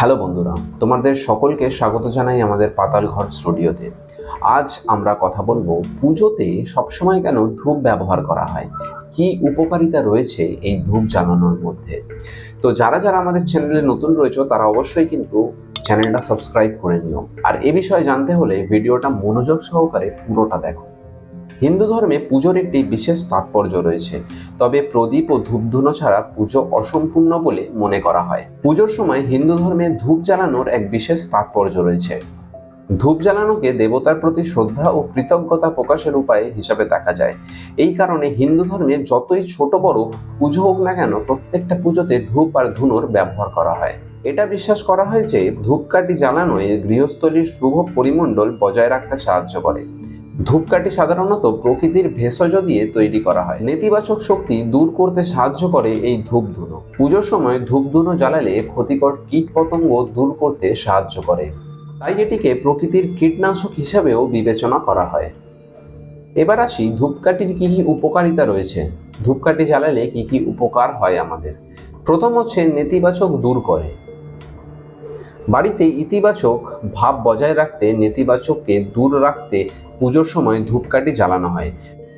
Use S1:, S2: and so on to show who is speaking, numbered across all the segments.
S1: Hello বন্ধুরা, তোমাদের সকলকে স্বাগত জানাই আমাদের পাতাল ঘর স্টুডিওতে। আজ আমরা কথা বলবো পুজোতে সবসময় কেন ধূপ ব্যবহার করা হয়, কি উপকারিতা রয়েছে এই ধূপ জ্বালানোর মধ্যে। তো যারা যারা আমাদের চ্যানেলে নতুন রয়েছে তারা অবশ্যই কিন্তু চ্যানেলটা সাবস্ক্রাইব করে নিও। আর এ বিষয়ে জানতে হলে ভিডিওটা মনোযোগ সহকারে পুরোটা দেখো। হিন্দু ধর্মে পুজোর একটি বিশেষ তাৎপর্য রয়েছে, তবে প্রদীপ ও ধূপধুনো ছাড়া পুজো অসম্পূর্ণ বলে মনে করা হয়। পুজোর সময় হিন্দু ধর্মে ধূপ জ্বালানোর এক বিশেষ তাৎপর্য রয়েছে। ধূপ জ্বালানোকে দেবতার প্রতি শ্রদ্ধা ও কৃতজ্ঞতা প্রকাশের উপায় হিসাবে দেখা যায়। এই কারণে হিন্দু ধর্মে যতই ছোট বড় পুজো হোক না কেন, প্রত্যেকটা পুজোতে ধূপ আর ধুনোর ব্যবহার করা হয়। এটা বিশ্বাস করা হয় যে ধূপকাঠি জ্বালানোয় গৃহস্থলীর শুভ পরিমণ্ডল বজায় রাখতে সাহায্য করে। ধূপকাঠি সাধারণত প্রকৃতির ভেষজ দিয়ে তৈরি করা হয়। নেতিবাচক শক্তি দূর করতে সাহায্য করে এই ধূপধুনো। পুজোর সময় ধূপধুনো জ্বালালে ক্ষতিকর কীটপতঙ্গ দূর করতে সাহায্য করে, তাই এটিকে প্রকৃতির কীটনাশক হিসাবেও বিবেচনা করা হয়। এবার আসি ধূপকাঠির কি কি উপকারিতা রয়েছে। ধূপকাঠি জ্বালালে কি কি উপকার হয় আমাদের। প্রথম হচ্ছে নেতিবাচক দূর করে। বাড়িতে ইতিবাচক ভাব বজায় রাখতে, নেতিবাচককে দূর রাখতে পুজোর সময় ধূপকাঠি জ্বালানো হয়।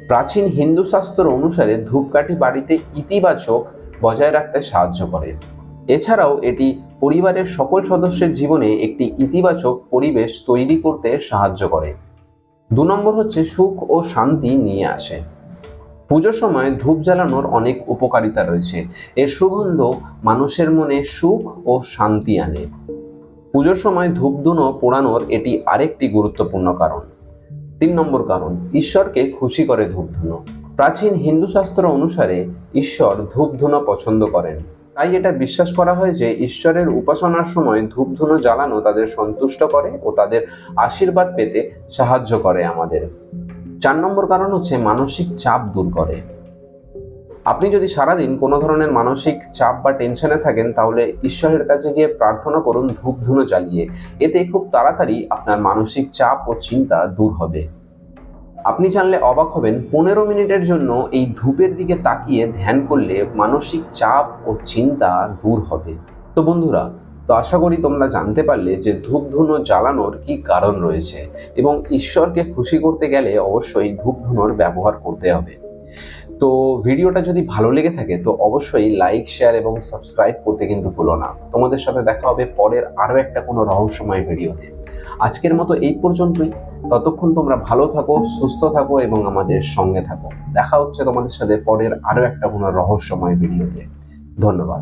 S1: প্রাচীন হিন্দু শাস্ত্র অনুসারে ধূপকাঠি বাড়িতে ইতিবাচক বজায় রাখতে সাহায্য করে। এছাড়াও এটি পরিবারের সকল সদস্যের জীবনে একটি ইতিবাচক পরিবেশ তৈরি করতে সাহায্য করে। 2 নম্বর হচ্ছে সুখ ও শান্তি নিয়ে আসে। পুজোর সময় ধূপ জ্বালানোর অনেক উপকারিতা রয়েছে। এর সুগন্ধ মানুষের মনে সুখ ও শান্তি আনে। পুজোর সময় ধূপধুনো পোড়ানোর এটি আরেকটি গুরুত্বপূর্ণ কারণ। 3 নম্বর কারণ, ঈশ্বরকে খুশি করে ধূপধুনো। প্রাচীন হিন্দু শাস্ত্র অনুসারে ঈশ্বর ধূপধুনো পছন্দ করেন, তাই এটা বিশ্বাস করা হয় যে ঈশ্বরের উপাসনার সময় ধূপধুনো জ্বালানো তাদের সন্তুষ্ট করে ও তাদের আশীর্বাদ পেতে সাহায্য করে আমাদের। 4 নম্বর কারণ হচ্ছে মানসিক চাপ দূর করে। আপনি যদি সারাদিন কোনো ধরনের মানসিক চাপ বা টেনশনে থাকেন, তাহলে ঈশ্বরের কাছে গিয়ে প্রার্থনা করুন ধূপধুনো জ্বালিয়ে। এতে খুব তাড়াতাড়ি আপনার মানসিক চাপ ও চিন্তা দূর হবে। আপনি জানলে অবাক হবেন, 15 মিনিটের জন্য এই ধূপের দিকে তাকিয়ে ধ্যান করলে মানসিক চাপ ও চিন্তা দূর হবে। তো বন্ধুরা, আশা করি তোমরা জানতে পারলে যে ধূপধুনো জ্বালানোর কি কারণ রয়েছে, এবং ঈশ্বরকে খুশি করতে গেলে অবশ্যই ধূপধুনোর ব্যবহার করতে হবে। তো ভিডিওটা যদি ভালো লেগে থাকে তো অবশ্যই লাইক, শেয়ার এবং সাবস্ক্রাইব করতে কিন্তু ভুলো না। তোমাদের সাথে দেখা হবে পরের আরো একটা কোনো রহস্যময় ভিডিওতে। আজকের মতো এই পর্যন্তই। ততক্ষণ তোমরা ভালো থাকো, সুস্থ থাকো এবং আমাদের সঙ্গে থাকো। দেখা হচ্ছে তোমাদের সাথে পরের আরো একটা কোনো রহস্যময় ভিডিওতে। ধন্যবাদ।